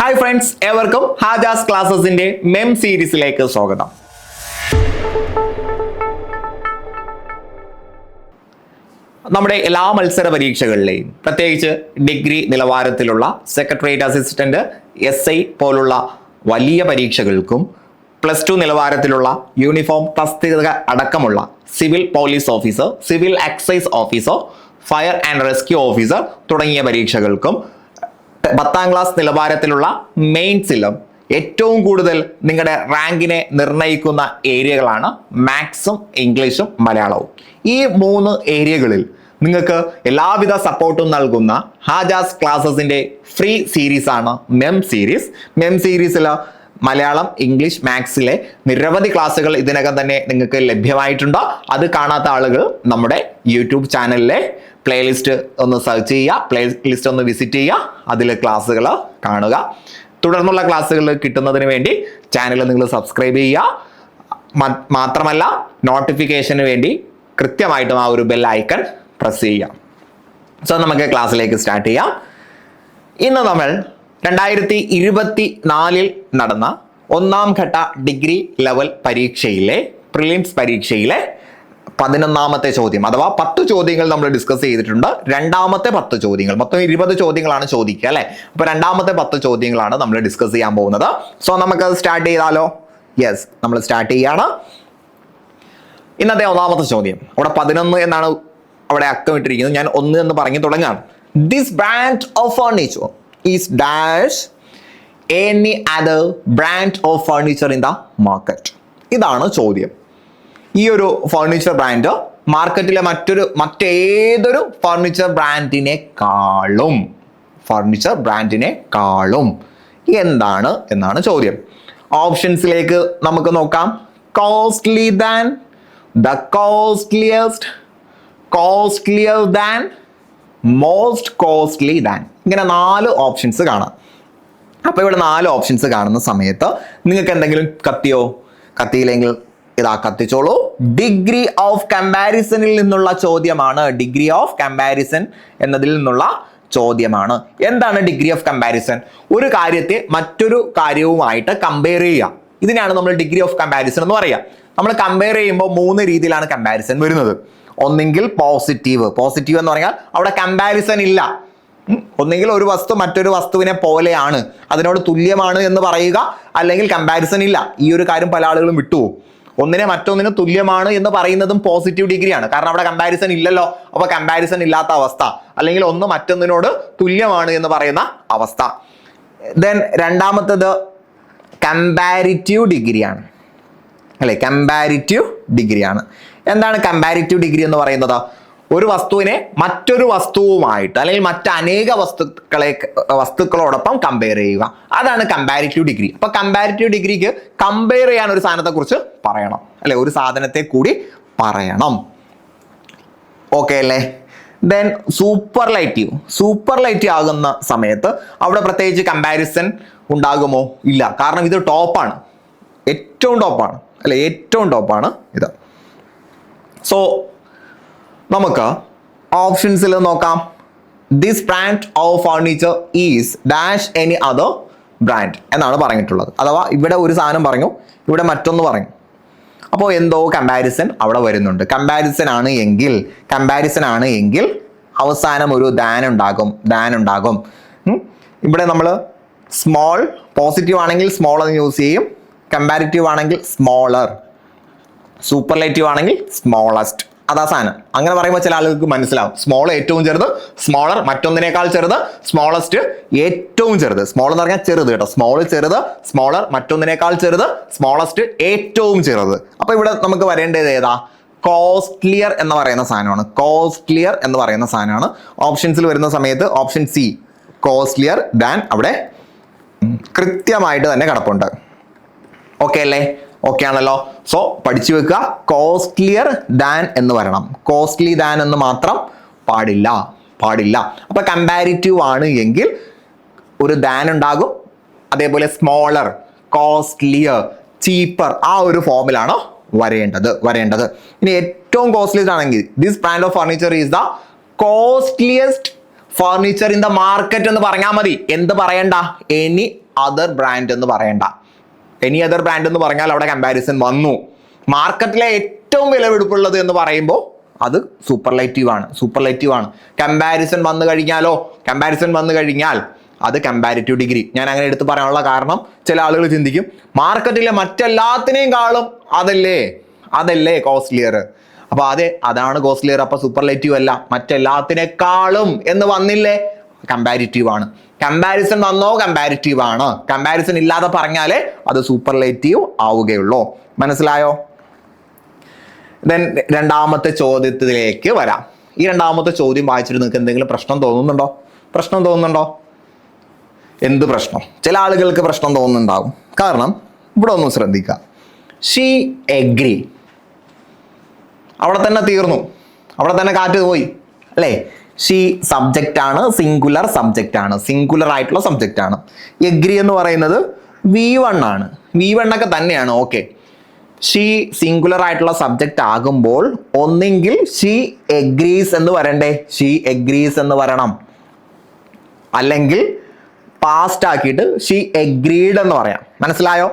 Hi friends, ഏവർക്കും ഹാജാസ് ക്ലാസ്സസിന്റെ മെം സീരീസിലേക്ക് സ്വാഗതം. നമ്മുടെ എല്ലാ മത്സര പരീക്ഷകളിലെയും പ്രത്യേകിച്ച് ഡിഗ്രി നിലവാരത്തിലുള്ള സെക്രട്ടേറിയറ്റ് അസിസ്റ്റന്റ്, SI പോലുള്ള വലിയ പരീക്ഷകൾക്കും +2 നിലവാരത്തിലുള്ള യൂണിഫോം തസ്തിക അടക്കമുള്ള civil police officer, civil excise officer, fire and rescue officer തുടങ്ങിയ പരീക്ഷകൾക്കും 10ാം ക്ലാസ് നിലവാരത്തിലുള്ള മെയിൻസിലും ഏറ്റവും കൂടുതൽ നിങ്ങളുടെ റാങ്കിനെ നിർണ്ണയിക്കുന്ന ഏരിയകളാണ് മാത്സും ഇംഗ്ലീഷും മലയാളവും. ഈ 3 ഏരിയകളിൽ നിങ്ങൾക്ക് എല്ലാവിധ സപ്പോർട്ടും നൽകുന്ന ഹാജാസ് ക്ലാസ്സസിന്റെ ഫ്രീ സീരീസ് ആണ് മെം സീരീസ്. മെം സീരീസിൽ മലയാളം, ഇംഗ്ലീഷ്, മാത്സിലെ നിരവധി ക്ലാസ്സുകൾ ഇതിനകം തന്നെ നിങ്ങൾക്ക് ലഭ്യമായിട്ടുണ്ട്. അത് കാണാത്ത ആളുകൾ നമ്മുടെ യൂട്യൂബ് ചാനലിലെ പ്ലേലിസ്റ്റ് ഒന്ന് സെർച്ച് ചെയ്യുക, പ്ലേലിസ്റ്റ് ഒന്ന് വിസിറ്റ് ചെയ്യുക, അതിൽ ക്ലാസ്സുകൾ കാണുക. തുടർന്നുള്ള ക്ലാസ്സുകൾ കിട്ടുന്നതിന് വേണ്ടി ചാനൽ നിങ്ങൾ സബ്സ്ക്രൈബ് ചെയ്യുക. മാത്രമല്ല നോട്ടിഫിക്കേഷന് വേണ്ടി കൃത്യമായിട്ടും ആ ഒരു ബെൽ ഐക്കൺ പ്രസ് ചെയ്യുക. സോ നമുക്ക് ക്ലാസ്സിലേക്ക് സ്റ്റാർട്ട് ചെയ്യാം. ഇന്ന് നമ്മൾ 2024 നടന്ന 1ാം ഘട്ട ഡിഗ്രി ലെവൽ പരീക്ഷയിലെ പ്രിലിംസ് പരീക്ഷയിലെ 11ാമത്തെ ചോദ്യം അഥവാ 10 ചോദ്യങ്ങൾ നമ്മൾ ഡിസ്കസ് ചെയ്തിട്ടുണ്ട്. രണ്ടാമത്തെ 10 ചോദ്യങ്ങൾ, മൊത്തം 20 ചോദ്യങ്ങളാണ് ചോദിക്കുക അല്ലെ. അപ്പൊ രണ്ടാമത്തെ 10 ചോദ്യങ്ങളാണ് നമ്മൾ ഡിസ്കസ് ചെയ്യാൻ പോകുന്നത്. സോ നമുക്ക് സ്റ്റാർട്ട് ചെയ്താലോ? യെസ്, നമ്മൾ സ്റ്റാർട്ട് ചെയ്യാണ്. ഇന്നത്തെ 1ാമത്തെ ചോദ്യം, അവിടെ 11 എന്നാണ് അവിടെ അക്കം ഇട്ടിരിക്കുന്നത്, ഞാൻ 1 എന്ന് പറഞ്ഞു തുടങ്ങാണ്. This brand of furniture is dash any other brand of furniture in the market. ഇതാണ് ചോദ്യം. ഈ ഒരു ഫർണിച്ചർ ബ്രാൻഡ് മാർക്കറ്റിലെ മറ്റേതൊരു ഫർണിച്ചർ ബ്രാൻഡിനെക്കാളും എന്താണ് എന്നാണ് ചോദ്യം. ഓപ്ഷൻസിലേക്ക് നമുക്ക് നോക്കാം. Costly than, the costliest, costlier than, most costly than. ഇങ്ങനെ 4 ഓപ്ഷൻസ് കാണാം. അപ്പൊ ഇവിടെ 4 ഓപ്ഷൻസ് കാണുന്ന സമയത്ത് നിങ്ങൾക്ക് എന്തെങ്കിലും കത്തിയില്ലെങ്കിൽ ഇതാ കത്തിച്ചോളൂ. ഡിഗ്രി ഓഫ് കമ്പാരിസണിൽ നിന്നുള്ള ചോദ്യമാണ്. ഡിഗ്രി ഓഫ് കമ്പാരിസൺ എന്നതിൽ നിന്നുള്ള ചോദ്യമാണ്. എന്താണ് ഡിഗ്രി ഓഫ് കമ്പാരിസൺ? ഒരു കാര്യത്തെ മറ്റൊരു കാര്യവുമായിട്ട് കമ്പയർ ചെയ്യുക. ഇതിനാണ് നമ്മൾ ഡിഗ്രി ഓഫ് കമ്പാരിസൺ എന്ന് പറയുക. നമ്മൾ കമ്പയർ ചെയ്യുമ്പോൾ 3 രീതിയിലാണ് കമ്പാരിസൺ വരുന്നത്. ഒന്നെങ്കിൽ പോസിറ്റീവ് എന്ന് പറഞ്ഞാൽ അവിടെ കമ്പാരിസൺ ഇല്ല. ഒന്നെങ്കിൽ ഒരു വസ്തു മറ്റൊരു വസ്തുവിനെ പോലെയാണ്, അതിനോട് തുല്യമാണ് എന്ന് പറയുക, അല്ലെങ്കിൽ കമ്പാരിസൺ ഇല്ല. ഈ ഒരു കാര്യം പല ആളുകളും വിട്ടുപോകും. ഒന്നിനെ മറ്റൊന്നിന് തുല്യമാണ് എന്ന് പറയുന്നതും പോസിറ്റീവ് ഡിഗ്രിയാണ്, കാരണം അവിടെ കമ്പാരിസൺ ഇല്ലല്ലോ. അപ്പൊ കമ്പാരിസൺ ഇല്ലാത്ത അവസ്ഥ, അല്ലെങ്കിൽ ഒന്ന് മറ്റൊന്നിനോട് തുല്യമാണ് എന്ന് പറയുന്ന അവസ്ഥ. ദെൻ രണ്ടാമത്തത് കമ്പാരിറ്റീവ് ഡിഗ്രിയാണ് അല്ലെ, കമ്പാരിറ്റീവ് ഡിഗ്രിയാണ്. എന്താണ് കമ്പാരിറ്റീവ് ഡിഗ്രി എന്ന് പറയുന്നത്? ഒരു വസ്തുവിനെ മറ്റൊരു വസ്തുവുമായിട്ട് അല്ലെങ്കിൽ മറ്റനേക വസ്തുക്കളോടൊപ്പം കമ്പയർ ചെയ്യുക, അതാണ് കമ്പാരിറ്റീവ് ഡിഗ്രി. അപ്പൊ കമ്പാരിറ്റീവ് ഡിഗ്രിക്ക് കമ്പയർ ചെയ്യാൻ ഒരു സാധനത്തെ കുറിച്ച് പറയണം അല്ലെ, ഒരു സാധനത്തെ കൂടി പറയണം. ഓക്കെ അല്ലേ? ദെൻ സൂപ്പർലൈറ്റീവ് ആകുന്ന സമയത്ത് അവിടെ പ്രത്യേകിച്ച് കമ്പാരിസൺ ഉണ്ടാകുമോ? ഇല്ല, കാരണം ഇത് ടോപ്പാണ്, ഏറ്റവും ടോപ്പാണ് ഇത്. സോ നമുക്ക് ഓപ്ഷൻസിൽ നോക്കാം. This brand of furniture is dash any other brand എന്നാണ് പറഞ്ഞിട്ടുള്ളത്. അഥവാ ഇവിടെ ഒരു സാധനം പറഞ്ഞു, ഇവിടെ മറ്റൊന്ന് പറഞ്ഞു. അപ്പോൾ എന്തോ കമ്പാരിസൺ അവിടെ വരുന്നുണ്ട്. കമ്പാരിസൺ ആണ് എങ്കിൽ അവസാനം ഒരു ദാൻ ഉണ്ടാകും. ഇവിടെ നമ്മൾ സ്മോൾ, പോസിറ്റീവ് ആണെങ്കിൽ സ്മോൾ എന്ന് യൂസ് ചെയ്യും, കമ്പാരിറ്റീവ് ആണെങ്കിൽ സ്മോളർ, സൂപ്പർലേറ്റീവ് ആണെങ്കിൽ സ്മോളസ്റ്റ്. അതാ സാധനം. അങ്ങനെ പറയുമ്പോൾ ചില ആളുകൾക്ക് മനസ്സിലാവും. സ്മോൾ ഏറ്റവും ചെറുത്, സ്മോളർ മറ്റൊന്നിനേക്കാൾ ചെറുത്, സ്മോളസ്റ്റ് ഏറ്റവും ചെറുത്. സ്മോൾ എന്ന് പറഞ്ഞാൽ ചെറുത് കേട്ടോ. സ്മോൾ ചെറുത്, സ്മോളർ മറ്റൊന്നിനേക്കാൾ ചെറുത്, സ്മോളസ്റ്റ് ഏറ്റവും ചെറുത്. അപ്പൊ ഇവിടെ നമുക്ക് വരേണ്ടത് ഏതാ? കോസ്റ്റ്ലിയർ എന്ന് പറയുന്ന സാധനമാണ്. ഓപ്ഷൻസിൽ വരുന്ന സമയത്ത് ഓപ്ഷൻ സി കോസ്റ്റ്ലിയർ ദാൻ അവിടെ കൃത്യമായിട്ട് തന്നെ കിടപ്പുണ്ട്. ഓക്കെ അല്ലേ? ഓക്കെ ആണല്ലോ. സോ പഠിച്ചു വെക്കുക, കോസ്റ്റ്ലിയർ ദാൻ എന്ന് വരണം. കോസ്റ്റ്ലി ദാൻ എന്ന് മാത്രം പാടില്ല. അപ്പൊ കമ്പാരിറ്റീവ് ആണ് എങ്കിൽ ഒരു ദാൻ ഉണ്ടാകും. അതേപോലെ സ്മോളർ, കോസ്റ്റ്ലിയർ, ചീപ്പർ, ആ ഒരു ഫോമിലാണ് വരേണ്ടത്. ഇനി ഏറ്റവും കോസ്റ്റ്ലിയസ്റ്റ് ആണെങ്കിൽ this brand of furniture is the costliest furniture in the market എന്ന് പറഞ്ഞാൽ മതി. എന്ത് പറയണ്ട? എനി അതർ ബ്രാൻഡ് എന്ന് പറയണ്ട. എനി അതർ ബ്രാൻഡ് എന്ന് പറഞ്ഞാൽ അവിടെ കമ്പാരിസൺ വന്നു. മാർക്കറ്റിലെ ഏറ്റവും വിലപിടിപ്പുള്ളത് എന്ന് പറയുമ്പോൾ അത് സൂപ്പർലൈറ്റീവ് ആണ്. കമ്പാരിസൺ വന്നു കഴിഞ്ഞാൽ അത് കമ്പാരിറ്റീവ് ഡിഗ്രി. ഞാൻ അങ്ങനെ എടുത്ത് പറയാനുള്ള കാരണം ചില ആളുകൾ ചിന്തിക്കും മാർക്കറ്റിലെ മറ്റെല്ലാത്തിനെയും കാളും അതല്ലേ കോസ്റ്റ്ലിയർ. അപ്പൊ അതാണ് കോസ്റ്റ്ലിയർ. അപ്പൊ സൂപ്പർലൈറ്റീവ് അല്ല, മറ്റെല്ലാത്തിനേക്കാളും എന്ന് വന്നില്ലേ, കമ്പാരിറ്റീവ് ആണ്. കമ്പാരിസൺ വന്നോ കമ്പാരിറ്റീവ് ആണ്. കമ്പാരിസൺ ഇല്ലാതെ പറഞ്ഞാലേ അത് സൂപ്പർലൈറ്റീവ് ആവുകയുള്ളൂ. മനസ്സിലായോ? ദെൻ രണ്ടാമത്തെ ചോദ്യത്തിലേക്ക് വരാം. ഈ രണ്ടാമത്തെ ചോദ്യം വായിച്ചിട്ട് നിങ്ങൾക്ക് എന്തെങ്കിലും പ്രശ്നം തോന്നുന്നുണ്ടോ? എന്ത് പ്രശ്നം? ചില ആളുകൾക്ക് പ്രശ്നം തോന്നുന്നുണ്ടാവും. കാരണം ഇവിടെ ഒന്ന് ശ്രദ്ധിക്കുക. ഷീ എഗ്രി, അവിടെ തന്നെ തീർന്നു, അവിടെ തന്നെ കാറ്റ് പോയി അല്ലേ? ഷീ സബ്ജക്റ്റ് ആണ്, സിംഗുലർ ആയിട്ടുള്ള സബ്ജക്റ്റ് ആണ്. എഗ്രി എന്ന് പറയുന്നത് V1 ആണ്. V1 ഒക്കെ തന്നെയാണ്. ഓക്കെ, ഷീ സിംഗുലർ ആയിട്ടുള്ള സബ്ജക്റ്റ് ആകുമ്പോൾ ഒന്നെങ്കിൽ ഷീ എഗ്രീസ് എന്ന് വരണം, അല്ലെങ്കിൽ പാസ്റ്റ് ആക്കിയിട്ട് ഷീ എഗ്രീഡ് എന്ന് പറയാം. മനസ്സിലായോ?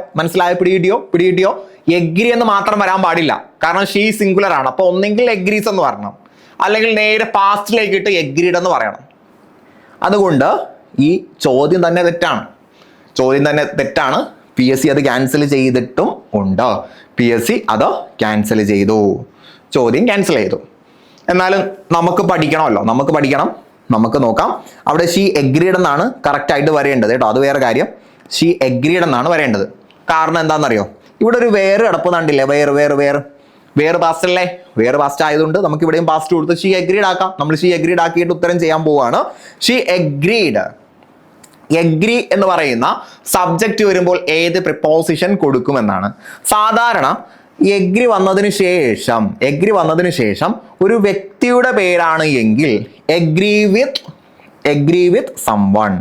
പിടികിട്ടിയോ? എഗ്രി എന്ന് മാത്രം വരാൻ പാടില്ല, കാരണം ഷീ സിംഗുലർ ആണ്. അപ്പൊ ഒന്നെങ്കിൽ എഗ്രീസ് എന്ന് പറയണം, അല്ലെങ്കിൽ നേരെ പാസ്റ്റിലേക്ക് ഇട്ട് എഗ്രീഡ് എന്ന് പറയണം. അതുകൊണ്ട് ഈ ചോദ്യം തന്നെ തെറ്റാണ്. PSC അത് ക്യാൻസൽ ചെയ്തിട്ടും ഉണ്ട്. PSC അത് ക്യാൻസൽ ചെയ്തു, ചോദ്യം ക്യാൻസൽ ചെയ്തു. എന്നാലും നമുക്ക് പഠിക്കണം. നമുക്ക് നോക്കാം. അവിടെ ഷീ എഗ്രീഡ് എന്നാണ് കറക്റ്റ് ആയിട്ട് വരേണ്ടത് കേട്ടോ. അത് വേറെ കാര്യം. ഷീ എഗ്രീഡ് എന്നാണ് വരേണ്ടത്. കാരണം എന്താണെന്നറിയോ? ഇവിടെ ഒരു വേറെ കിടപ്പ് കണ്ടില്ലേ? വേറെ പാസ്റ്റ് അല്ലേ? വേറെ പാസ്റ്റ് ആയതുകൊണ്ട് നമുക്ക് ഇവിടെയും പാസ്റ്റ് കൊടുത്ത് ഷീ എഗ്രീഡ് ആക്കാം. നമ്മൾ ഷീ എഗ്രീഡ് ആക്കിയിട്ട് ഉത്തരം ചെയ്യാൻ പോവാണ്. She agreed. എഗ്രി എന്ന് പറയുന്ന സബ്ജക്റ്റ് വരുമ്പോൾ ഏത് പ്രിപ്പോസിഷൻ കൊടുക്കുമെന്നാണ് സാധാരണ. എഗ്രി വന്നതിന് ശേഷം ഒരു വ്യക്തിയുടെ പേരാണ് എങ്കിൽ എഗ്രി വിത്ത് സംവൺ,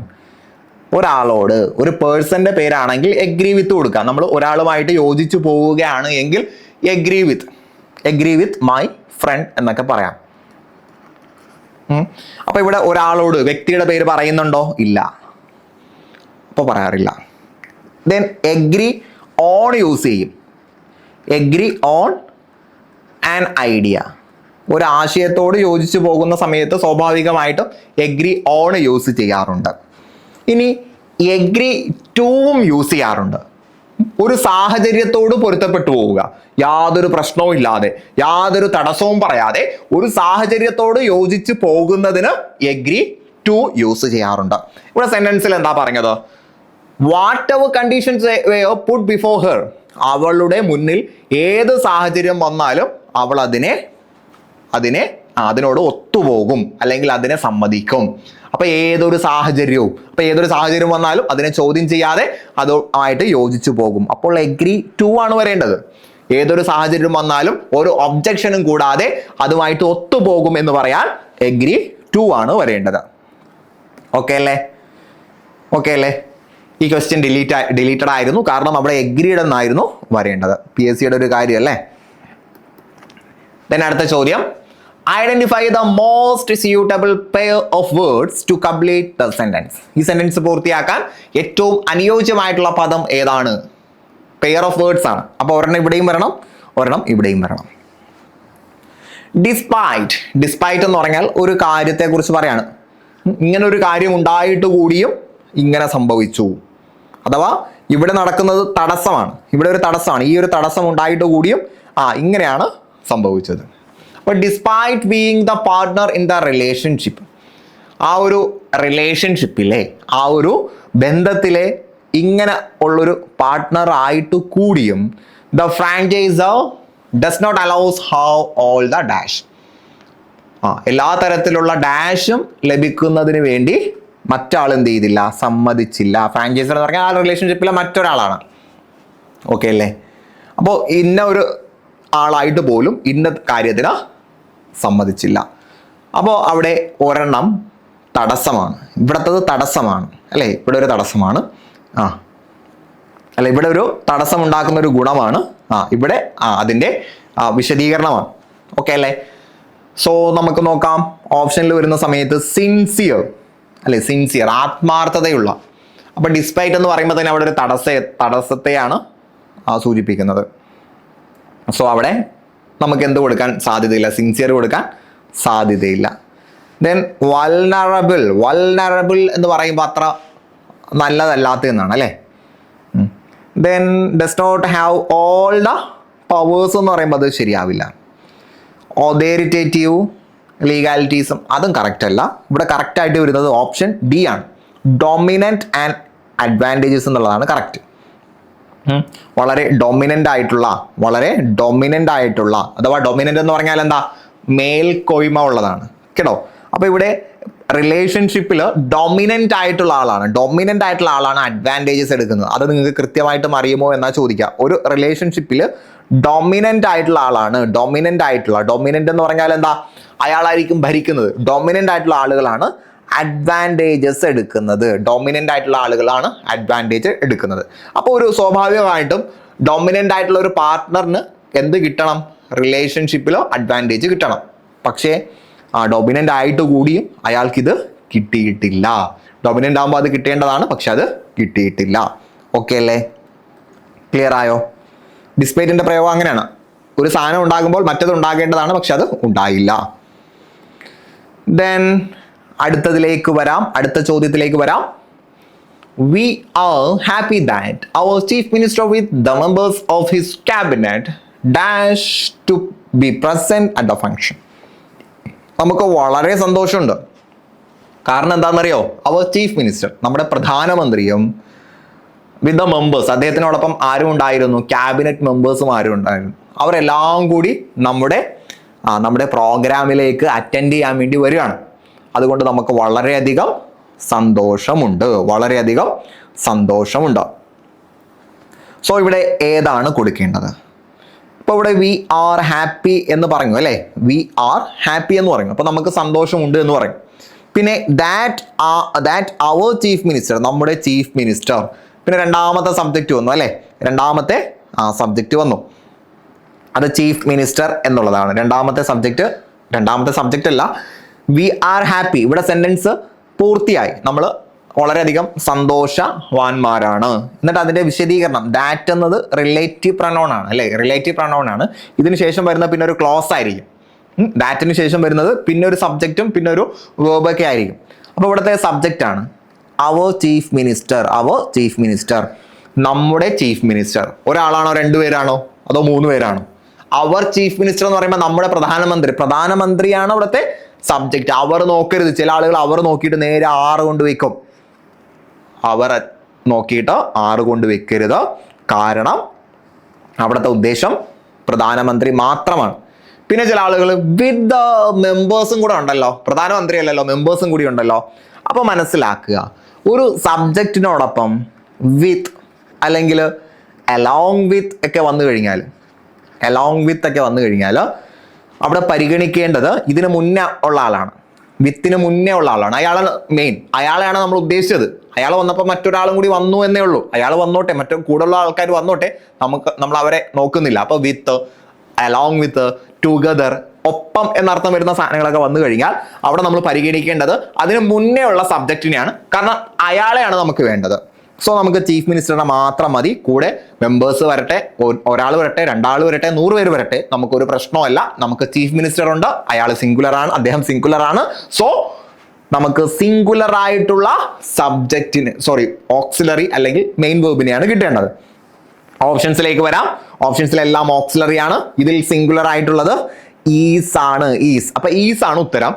ഒരാളോട്, ഒരു പേഴ്സന്റെ പേരാണെങ്കിൽ എഗ്രി വിത്ത് കൊടുക്കാം. നമ്മൾ ഒരാളുമായിട്ട് യോജിച്ചു പോവുകയാണ് എങ്കിൽ എഗ്രി വിത്ത് മൈ ഫ്രണ്ട് എന്നൊക്കെ പറയാം. അപ്പൊ ഇവിടെ ഒരാളോട് വ്യക്തിയുടെ പേര് പറയുന്നുണ്ടോ? ഇല്ല, അപ്പൊ പറയാറില്ല. ദെൻ എഗ്രി ഓൺ യൂസ് ചെയ്യും. എഗ്രി ഓൺ ആൻ ഐഡിയ, ഒരു ആശയത്തോട് യോജിച്ചു പോകുന്ന സമയത്ത് സ്വാഭാവികമായിട്ടും എഗ്രി ഓൺ യൂസ് ചെയ്യാറുണ്ട്. ഇനി എഗ്രി ടൂവും യൂസ് ചെയ്യാറുണ്ട്. ഒരു സാഹചര്യത്തോട് പൊരുത്തപ്പെട്ടു പോവുക, യാതൊരു പ്രശ്നവും ഇല്ലാതെ, യാതൊരു തടസ്സവും പറയാതെ ഒരു സാഹചര്യത്തോട് യോജിച്ച് പോകുന്നതിന് എഗ്രി ടു യൂസ് ചെയ്യാറുണ്ട്. ഇവിടെ സെന്റൻസിൽ എന്താ പറഞ്ഞത്? Whatever conditions put before her, അവളുടെ മുന്നിൽ ഏത് സാഹചര്യം വന്നാലും അവൾ അതിനോട് ഒത്തുപോകും, അല്ലെങ്കിൽ അതിനെ സമ്മതിക്കും. അപ്പൊ ഏതൊരു സാഹചര്യം വന്നാലും അതിനെ ചോദ്യം ചെയ്യാതെ അതുമായിട്ട് യോജിച്ചു പോകും. അപ്പോൾ എഗ്രി ടു ആണ് വരേണ്ടത്. ഏതൊരു സാഹചര്യം വന്നാലും ഒരു ഒബ്ജക്ഷനും കൂടാതെ അതുമായിട്ട് ഒത്തുപോകും എന്ന് പറയാൻ എഗ്രി ടു ആണ് വരേണ്ടത്. ഓക്കെ അല്ലേ? ഈ ക്വസ്റ്റ്യൻ ഡിലീറ്റഡ് ആയിരുന്നു, കാരണം അവിടെ എഗ്രീഡ് എന്നായിരുന്നു വരേണ്ടത്. PSC ഒരു കാര്യമല്ലേ. ദെൻ അടുത്ത ചോദ്യം, identify the most suitable pair of words to complete the sentence. ഈ സെന്റൻസ് പൂർത്തിയാക്കാൻ ഏറ്റവും അനുയോജ്യമായിട്ടുള്ള പദം ഏതാണ്? പെയർ ഓഫ് വേർഡ്സ് ആണ്. അപ്പോൾ ഒരെണ്ണം ഇവിടെയും വരണം, ഒരെണ്ണം ഇവിടെയും വരണം. ഡിസ്പൈറ്റ് എന്ന് പറഞ്ഞാൽ ഒരു കാര്യത്തെക്കുറിച്ച് പറയാണ്. ഇങ്ങനെ ഒരു കാര്യം ഉണ്ടായിട്ട് കൂടിയും ഇങ്ങനെ സംഭവിച്ചു, അഥവാ ഇവിടെ നടക്കുന്നത് തടസ്സമാണ്, ഇവിടെ ഒരു തടസ്സമാണ്, ഈ ഒരു തടസ്സം ഉണ്ടായിട്ട് കൂടിയും ഇങ്ങനെയാണ് സംഭവിച്ചത്. അപ്പോൾ despite being the partner in the relationship, ആ ഒരു റിലേഷൻഷിപ്പിലെ, ആ ഒരു ബന്ധത്തിലെ ഇങ്ങനെ ഉള്ളൊരു പാർട്ട്ണർ ആയിട്ട് കൂടിയും the franchiser does not allows how all the dash, എല്ലാ തരത്തിലുള്ള ഡാഷും ലഭിക്കുന്നതിന് വേണ്ടി മറ്റാൾ എന്ത് ചെയ്തില്ല, സമ്മതിച്ചില്ല. ഫ്രാഞ്ചൈസർ എന്ന് പറഞ്ഞാൽ ആ റിലേഷൻഷിപ്പിലെ മറ്റൊരാളാണ്. ഓക്കെ അല്ലേ? അപ്പോൾ ഇന്ന ഒരു ആളായിട്ട് പോലും ഇന്ന കാര്യത്തിന് സമ്മതിച്ചില്ല. അപ്പോൾ അവിടെ ഒരെണ്ണം തടസ്സമാണ്, ഇവിടത്തത് തടസ്സമാണ് അല്ലേ? ഇവിടെ ഒരു തടസ്സമാണ്, അല്ല ഇവിടെ ഒരു തടസ്സം ഉണ്ടാക്കുന്ന ഒരു ഗുണമാണ്, ഇവിടെ അതിൻ്റെ വിശദീകരണമാണ്. ഓക്കെ അല്ലേ? സോ നമുക്ക് നോക്കാം, ഓപ്ഷനിൽ വരുന്ന സമയത്ത് സിൻസിയർ അല്ലെ, സിൻസിയർ ആത്മാർത്ഥതയുള്ള. അപ്പൊ ഡിസ്പൈറ്റ് എന്ന് പറയുമ്പോൾ തന്നെ അവിടെ ഒരു തടസ്സത്തെയാണ് സൂചിപ്പിക്കുന്നത്. സോ അവിടെ നമുക്ക് എന്ത് കൊടുക്കാൻ സാധ്യതയില്ല, സിൻസിയർ കൊടുക്കാൻ സാധ്യതയില്ല. ദെൻ വൾനറബിൾ എന്ന് പറയുമ്പോൾ അത്ര നല്ലതല്ലാത്ത എന്നാണ് അല്ലേ. Then does not have all the powers എന്ന് പറയുമ്പോൾ അത് ശരിയാവില്ല. ഓതേരിറ്റേറ്റീവ് ലീഗാലിറ്റീസും അതും കറക്റ്റ് അല്ല. ഇവിടെ കറക്റ്റായിട്ട് വരുന്നത് ഓപ്ഷൻ ഡി ആണ്, ഡൊമിനൻറ്റ് ആൻഡ് അഡ്വാൻറ്റേജസ് എന്നുള്ളതാണ് കറക്റ്റ്. വളരെ ഡൊമിനൻ്റ് ആയിട്ടുള്ള അഥവാ ഡൊമിനൻ്റ് എന്ന് പറഞ്ഞാൽ എന്താ, മേൽക്കോയ്മ ഉള്ളതാണ് കേട്ടോ. അപ്പോൾ ഇവിടെ റിലേഷൻഷിപ്പിൽ ഡൊമിനൻ്റ് ആയിട്ടുള്ള ആളാണ് അഡ്വാൻറ്റേജസ് എടുക്കുന്നത്. അത് നിങ്ങൾക്ക് കൃത്യമായിട്ടും അറിയുമോ എന്നാ ചോദിക്കുക. ഒരു റിലേഷൻഷിപ്പിൽ ഡൊമിനൻ്റ് ആയിട്ടുള്ള ആളാണ്, ഡൊമിനൻ്റ് എന്ന് പറഞ്ഞാൽ എന്താ, അയാളായിരിക്കും ഭരിക്കുന്നത്. ഡൊമിനൻ്റ് ആയിട്ടുള്ള ആളുകളാണ് അഡ്വാൻറ്റേജസ് എടുക്കുന്നത്. അപ്പോൾ ഒരു സ്വാഭാവികമായിട്ടും ഡൊമിനൻ്റ് ആയിട്ടുള്ള ഒരു പാർട്ട്ണറിന് എന്ത് കിട്ടണം, റിലേഷൻഷിപ്പിലോ അഡ്വാൻറ്റേജ് കിട്ടണം. പക്ഷേ ഡൊമിനൻ്റ് ആയിട്ട് കൂടിയും അയാൾക്കിത് കിട്ടിയിട്ടില്ല. ഡൊമിനൻ്റ് ആകുമ്പോൾ അത് കിട്ടേണ്ടതാണ്, പക്ഷെ അത് കിട്ടിയിട്ടില്ല. ഓക്കെ അല്ലേ, ക്ലിയർ ആയോ? ഡിസ്പൈറ്റിന്റെ പ്രയോഗം അങ്ങനെയാണ്, ഒരു സാധനം ഉണ്ടാകുമ്പോൾ മറ്റത് ഉണ്ടാകേണ്ടതാണ്, പക്ഷെ അത് ഉണ്ടായില്ല. ദെൻ അടുത്ത ചോദ്യത്തിലേക്ക് വരാം. We are happy that our chief minister with the members of his cabinet dash to be present at the function. നമുക്ക് വളരെ സന്തോഷമുണ്ട്. കാരണം എന്താണെന്നറിയോ, അവർ ചീഫ് മിനിസ്റ്റർ, നമ്മുടെ പ്രധാനമന്ത്രിയും വിത്ത് ദ മെമ്പേഴ്സ്, അദ്ദേഹത്തിനോടൊപ്പം ആരും ഉണ്ടായിരുന്നു, ക്യാബിനറ്റ് മെമ്പേഴ്സും ആരും ഉണ്ടായിരുന്നു. അവരെല്ലാം കൂടി നമ്മുടെ പ്രോഗ്രാമിലേക്ക് അറ്റൻഡ് ചെയ്യാൻ വേണ്ടി വരികയാണ്. അതുകൊണ്ട് നമുക്ക് വളരെയധികം സന്തോഷമുണ്ട്. സോ ഇവിടെ ഏതാണ് കൊടുക്കേണ്ടത്? ഇപ്പോൾ ഇവിടെ വി ആർ ഹാപ്പി എന്ന് പറഞ്ഞു അല്ലേ, വി ആർ ഹാപ്പി എന്ന് പറഞ്ഞു. അപ്പോൾ നമുക്ക് സന്തോഷമുണ്ട് എന്ന് പറയും. പിന്നെ ദാറ്റ് അവർ ചീഫ് മിനിസ്റ്റർ, നമ്മുടെ ചീഫ് മിനിസ്റ്റർ. പിന്നെ രണ്ടാമത്തെ സബ്ജക്റ്റ് വന്നു അല്ലേ, രണ്ടാമത്തെ സബ്ജക്റ്റ് അത് ചീഫ് മിനിസ്റ്റർ എന്നുള്ളതാണ് രണ്ടാമത്തെ സബ്ജക്റ്റ് അല്ല. വി ആർ ഹാപ്പി, ഇവിടെ സെന്റൻസ് പൂർത്തിയായി. നമ്മൾ വളരെയധികം സന്തോഷവാന്മാരാണ്. എന്നിട്ട് അതിന്റെ വിശദീകരണം, ദാറ്റ് എന്നത് റിലേറ്റീവ് പ്രൊനൗൺ ആണ് അല്ലേ, ഇതിന് ശേഷം വരുന്ന പിന്നെ ഒരു ക്ലോസ് ആയിരിക്കും. ദാറ്റിന് ശേഷം വരുന്നത് പിന്നെ ഒരു സബ്ജക്റ്റും പിന്നെ ഒരു വേർബൊക്കെ ആയിരിക്കും. അപ്പോൾ ഇവിടുത്തെ സബ്ജക്റ്റ് ആണ് അവർ ചീഫ് മിനിസ്റ്റർ, നമ്മുടെ ചീഫ് മിനിസ്റ്റർ. ഒരാളാണോ, രണ്ടുപേരാണോ, അതോ 3 പേരാണോ? അവർ ചീഫ് മിനിസ്റ്റർ എന്ന് പറയുമ്പോൾ നമ്മുടെ പ്രധാനമന്ത്രിയാണ് ഇവിടുത്തെ സബ്ജക്റ്റ്. അവർ നോക്കരുത്, ചില ആളുകൾ അവർ നോക്കിയിട്ട് നേരെ 6 കൊണ്ട് വെക്കും. അവർ നോക്കിയിട്ട് 6 കൊണ്ട് വെക്കരുത്, കാരണം അവിടുത്തെ ഉദ്ദേശം പ്രധാനമന്ത്രി മാത്രമാണ്. പിന്നെ ചില ആളുകൾ വിത്ത് ദ മെമ്പേഴ്സും കൂടെ ഉണ്ടല്ലോ, പ്രധാനമന്ത്രി അല്ലല്ലോ, മെമ്പേഴ്സും കൂടി ഉണ്ടല്ലോ. അപ്പോൾ മനസ്സിലാക്കുക, ഒരു സബ്ജക്റ്റിനോടൊപ്പം വിത്ത് അല്ലെങ്കിൽ അലോങ് വിത്ത് ഒക്കെ വന്നു കഴിഞ്ഞാൽ അവിടെ പരിഗണിക്കേണ്ടത് ഇതിന് മുന്നേ ഉള്ള ആളാണ്, വിത്തിന് മുന്നേ ഉള്ള ആളാണ്. അയാളാണ് മെയിൻ, അയാളെയാണ് നമ്മൾ ഉദ്ദേശിച്ചത്. അയാൾ വന്നപ്പോൾ മറ്റൊരാളും കൂടി വന്നു എന്നേ ഉള്ളൂ. അയാൾ വന്നോട്ടെ, കൂടുതലുള്ള ആൾക്കാർ വന്നോട്ടെ, നമ്മൾ അവരെ നോക്കുന്നില്ല. അപ്പോൾ വിത്ത്, അലോങ് വിത്ത്, ടുഗദർ, ഒപ്പം എന്നർത്ഥം വരുന്ന സാധനങ്ങളൊക്കെ വന്നു കഴിഞ്ഞാൽ അവിടെ നമ്മൾ പരിഗണിക്കേണ്ടത് അതിന് മുന്നേ ഉള്ള സബ്ജക്റ്റിനെയാണ്, കാരണം അയാളെയാണ് നമുക്ക് വേണ്ടത്. സോ നമുക്ക് ചീഫ് മിനിസ്റ്ററിനെ മാത്രം മതി. കൂടെ മെമ്പേഴ്സ് വരട്ടെ, ഒരാൾ വരട്ടെ, 2 ആൾ വരട്ടെ, 100 പേര് വരട്ടെ, നമുക്കൊരു പ്രശ്നമല്ല. നമുക്ക് ചീഫ് മിനിസ്റ്റർ ഉണ്ട്, അദ്ദേഹം സിംഗുലർ ആണ്. സോ നമുക്ക് സിംഗുലർ ആയിട്ടുള്ള സബ്ജക്റ്റിന് ഓക്സിലറി അല്ലെങ്കിൽ മെയിൻ വേർബിനെയാണ് കിട്ടേണ്ടത്. ഓപ്ഷൻസിലേക്ക് വരാം. ഓപ്ഷൻസിലെല്ലാം ഓക്സിലറി ആണ്. ഇതിൽ സിംഗുലർ ആയിട്ടുള്ളത് ഈസ് ആണ്. അപ്പൊ ഈസ് ആണ് ഉത്തരം.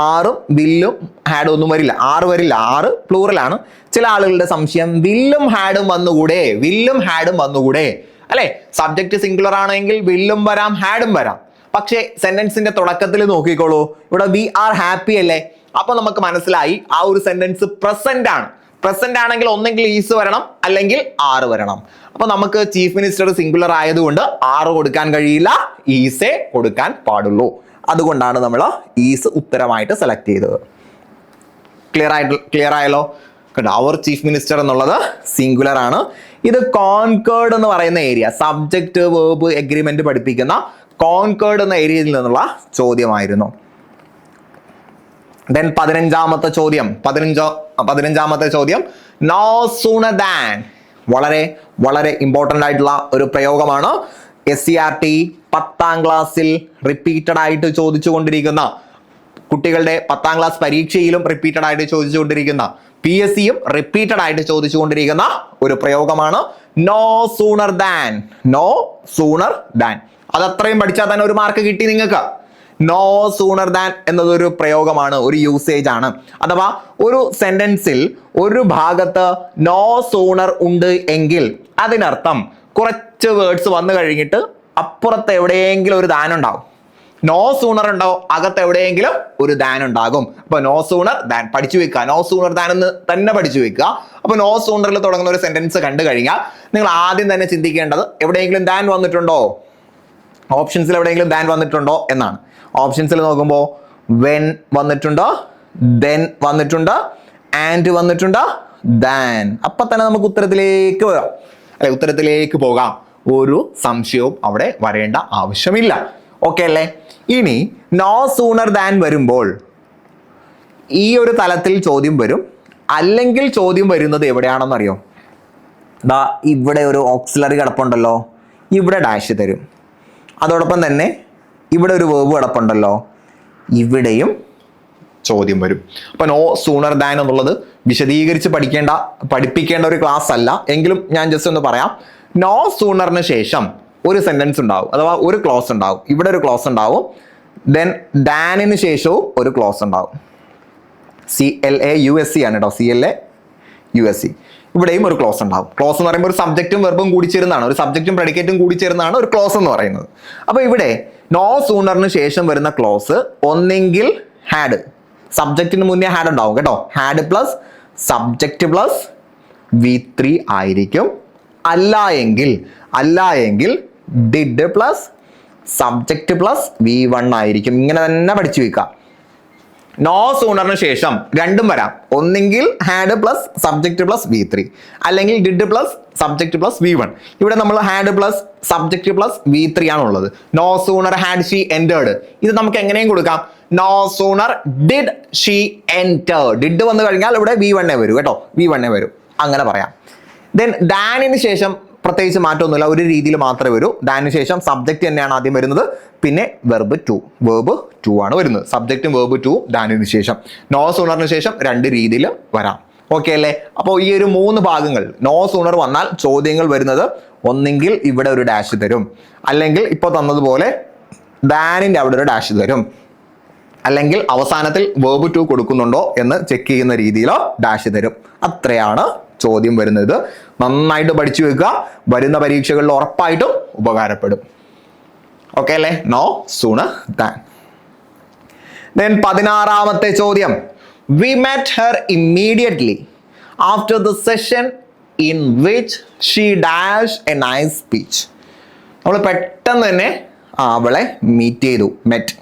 6ഉം വില്ലും ഹാഡും ഒന്നും വരില്ല, 6 വരില്ല, 6 പ്ലൂറലാണ്. ചില ആളുകളുടെ സംശയം വില്ലും ഹാഡും വന്നുകൂടെ അല്ലെ. സബ്ജക്റ്റ് സിംഗുലർ ആണെങ്കിൽ വില്ലും വരാം, ഹാഡും വരാം. പക്ഷേ സെന്റൻസിന്റെ തുടക്കത്തിൽ നോക്കിക്കോളൂ, ഇവിടെ വി ആർ ഹാപ്പി അല്ലേ. അപ്പൊ നമുക്ക് മനസ്സിലായി ആ ഒരു സെന്റൻസ് പ്രസന്റ് ആണെങ്കിൽ ഒന്നെങ്കിൽ ഈസ് വരണം അല്ലെങ്കിൽ 6 വരണം. അപ്പൊ നമുക്ക് ചീഫ് മിനിസ്റ്റർ സിംഗുലർ ആയതുകൊണ്ട് 6 കൊടുക്കാൻ കഴിയില്ല, ഈസേ കൊടുക്കാൻ പാടുള്ളൂ. അതുകൊണ്ടാണ് നമ്മൾ ഈസ് ഉത്തരമായിട്ട് സെലക്ട് ചെയ്തത്. ക്ലിയർ ആയല്ലോ? അവർ ചീഫ് മിനിസ്റ്റർ എന്നുള്ളത് സിംഗുലർ ആണ്. ഇത് കോൺകേർഡ് എന്ന് പറയുന്ന ഏരിയ, സബ്ജക്റ്റ് വേർബ് എഗ്രിമെന്റ് പഠിപ്പിക്കുന്ന കോൺകേർഡ് എന്ന ഏരിയയിൽ നിന്നുള്ള ചോദ്യമായിരുന്നു. ദെൻ 15ാമത്തെ ചോദ്യം നോ സൂണർ ദാൻ. വളരെ വളരെ ഇമ്പോർട്ടൻ്റ് ആയിട്ടുള്ള ഒരു പ്രയോഗമാണ്. SCRT 10ാം ക്ലാസ്സിൽ റിപ്പീറ്റഡ് ആയിട്ട് ചോദിച്ചുകൊണ്ടിരിക്കുന്ന, കുട്ടികളുടെ 10ാം ക്ലാസ് പരീക്ഷയിലും റിപ്പീറ്റഡ് ആയിട്ട് ചോദിച്ചുകൊണ്ടിരിക്കുന്ന, PSCയും റിപ്പീറ്റഡ് ആയിട്ട് ചോദിച്ചുകൊണ്ടിരിക്കുന്ന ഒരു പ്രയോഗമാണ് no sooner than. No sooner than അത് അത്രയും പഠിച്ചാൽ തന്നെ ഒരു മാർക്ക് കിട്ടി നിങ്ങൾക്ക്. നോ സൂണർ ദാൻ എന്നതൊരു പ്രയോഗമാണ്, ഒരു യൂസേജ് ആണ്. അഥവാ ഒരു സെന്റൻസിൽ ഒരു ഭാഗത്ത് നോ സൂണർ ഉണ്ട് എങ്കിൽ അതിനർത്ഥം കുറച്ച് വേർഡ്സ് വന്നു കഴിഞ്ഞിട്ട് അപ്പുറത്ത് എവിടെയെങ്കിലും ഒരു ദാൻ ഉണ്ടാവും. നോ സൂണർ ഉണ്ടോ, അകത്ത് എവിടെയെങ്കിലും ഒരു ദാൻ ഉണ്ടാകും. അപ്പൊ നോ സൂണർ ദാൻ പഠിച്ചു വെക്കുക. നോ സൂണർ ദാൻ എന്ന് തന്നെ പഠിച്ചു വെക്കുക. അപ്പൊ നോ സൂണറിൽ തുടങ്ങുന്ന ഒരു സെന്റൻസ് കണ്ടു കഴിഞ്ഞാൽ നിങ്ങൾ ആദ്യം തന്നെ ചിന്തിക്കേണ്ടത് എവിടെയെങ്കിലും ദാൻ വന്നിട്ടുണ്ടോ, ഓപ്ഷൻസിൽ എവിടെയെങ്കിലും ദാൻ വന്നിട്ടുണ്ടോ എന്നാണ്. ഓപ്ഷൻസിൽ നോക്കുമ്പോൾ വെൻ വന്നിട്ടുണ്ട്, ദെൻ വന്നിട്ടുണ്ട്, ആൻഡ് വന്നിട്ടുണ്ട്, ദാൻ. അപ്പൊ തന്നെ നമുക്ക് ഉത്തരത്തിലേക്ക് വരാം, അല്ലെ, ഉത്തരത്തിലേക്ക് പോകാം. ഒരു സംശയവും അവിടെ വരേണ്ട ആവശ്യമില്ല. ഓക്കെ അല്ലേ? ഇനി നോ സൂണർ ദാൻ വരുമ്പോൾ ഈ ഒരു തലത്തിൽ ചോദ്യം വരും. അല്ലെങ്കിൽ ചോദ്യം വരുന്നത് എവിടെയാണെന്നറിയോ? ദാ ഇവിടെ ഒരു ഓക്സിലറി കിടപ്പുണ്ടല്ലോ, ഇവിടെ ഡാഷ് തരും. അതോടൊപ്പം തന്നെ ഇവിടെ ഒരു വേർബ് കിടപ്പുണ്ടല്ലോ, ഇവിടെയും ചോദ്യം വരും. അപ്പൊ നോ സൂണർ ദാൻ എന്നുള്ളത് വിശദീകരിച്ച് പഠിപ്പിക്കേണ്ട ഒരു ക്ലാസ് അല്ല. എങ്കിലും ഞാൻ ജസ്റ്റ് ഒന്ന് പറയാം. നോ സൂണറിന് ശേഷം ഒരു സെന്റൻസ് ഉണ്ടാവും, അഥവാ ഒരു ക്ലോസ് ഉണ്ടാവും. ഇവിടെ ഒരു ക്ലോസ് ഉണ്ടാവും. ദെൻ ദാനിന് ശേഷവും ഒരു ക്ലോസ് ഉണ്ടാവും. CLAUSE ആണ് കേട്ടോ, CLAUSE. ഇവിടെയും ഒരു ക്ലോസ് ഉണ്ടാവും. ക്ലോസ് എന്ന് പറയുമ്പോൾ ഒരു സബ്ജക്റ്റും വെർബും കൂടി ചേരുന്നതാണ്, ഒരു സബ്ജക്റ്റും പ്രെഡിക്കേറ്റും കൂടി ചേരുന്നതാണ് ഒരു ക്ലോസ് എന്ന് പറയുന്നത്. അപ്പൊ ഇവിടെ നോ സൂണറിന് ശേഷം വരുന്ന ക്ലോസ് ഒന്നെങ്കിൽ ഹാഡ്, സബ്ജക്റ്റിന് മുന്നേ ഹാഡ് ഉണ്ടാവും കേട്ടോ, had plus subject plus V3 ആയിരിക്കും. അല്ല എങ്കിൽ did plus subject plus V1 ആയിരിക്കും. ഇങ്ങനെ തന്നെ പഠിച്ചു വെക്കുക. നോ സൂണറിന് ശേഷം രണ്ടും വരാം. ഒന്നെങ്കിൽ had plus subject plus V3, അല്ലെങ്കിൽ did plus subject plus V1. ഇവിടെ നമ്മൾ had plus subject plus V3 ആണുള്ളത്. No sooner had she entered, ഇത് നമുക്ക് എങ്ങനെയും കൊടുക്കാം. No sooner did she enter. Did വന്നു കഴിഞ്ഞാൽ ഇവിടെ V1 വരും കേട്ടോ, V1 വരും, അങ്ങനെ പറയാം. ദെൻ ദാനിന് ശേഷം പ്രത്യേകിച്ച് മാറ്റമൊന്നുമില്ല, ഒരു രീതിയിൽ മാത്രമേ വരൂ. ദാനിന് ശേഷം സബ്ജക്റ്റ് തന്നെയാണ് ആദ്യം വരുന്നത്, പിന്നെ വെർബ് ടു ആണ് വരുന്നത്. സബ്ജക്റ്റും വെർബ് ടു ദാനിന് ശേഷം. നോ സൂണറിന് ശേഷം രണ്ട് രീതിയിൽ വരാം. ഓക്കെ അല്ലേ? അപ്പോൾ ഈ ഒരു 3 ഭാഗങ്ങൾ നോ സൂണർ വന്നാൽ ചോദ്യങ്ങൾ വരുന്നത് ഒന്നെങ്കിൽ ഇവിടെ ഒരു ഡാഷ് തരും, അല്ലെങ്കിൽ ഇപ്പോൾ തന്നതുപോലെ ദാനിൻ്റെ അവിടെ ഒരു ഡാഷ് തരും, അല്ലെങ്കിൽ അവസാനത്തിൽ വെർബ് ടു കൊടുക്കുന്നുണ്ടോ എന്ന് ചെക്ക് ചെയ്യുന്ന രീതിയിലോ ഡാഷ് തരും. അത്രയാണ് ചോദ്യം വരുന്നത്. നന്നായിട്ട് പഠിച്ചു വെക്കുക, വരുന്ന പരീക്ഷകളിൽ ഉറപ്പായിട്ടും ഉപകാരപ്പെടും. ഓക്കെ അല്ലേ? No sooner than. ദെൻ 16ാമത്തെ ചോദ്യം, we met her immediately after the session in which she dash a nice speech. നമ്മൾ പെട്ടെന്ന് തന്നെ അവളെ മീറ്റ് ചെയ്തു, മെറ്റ്.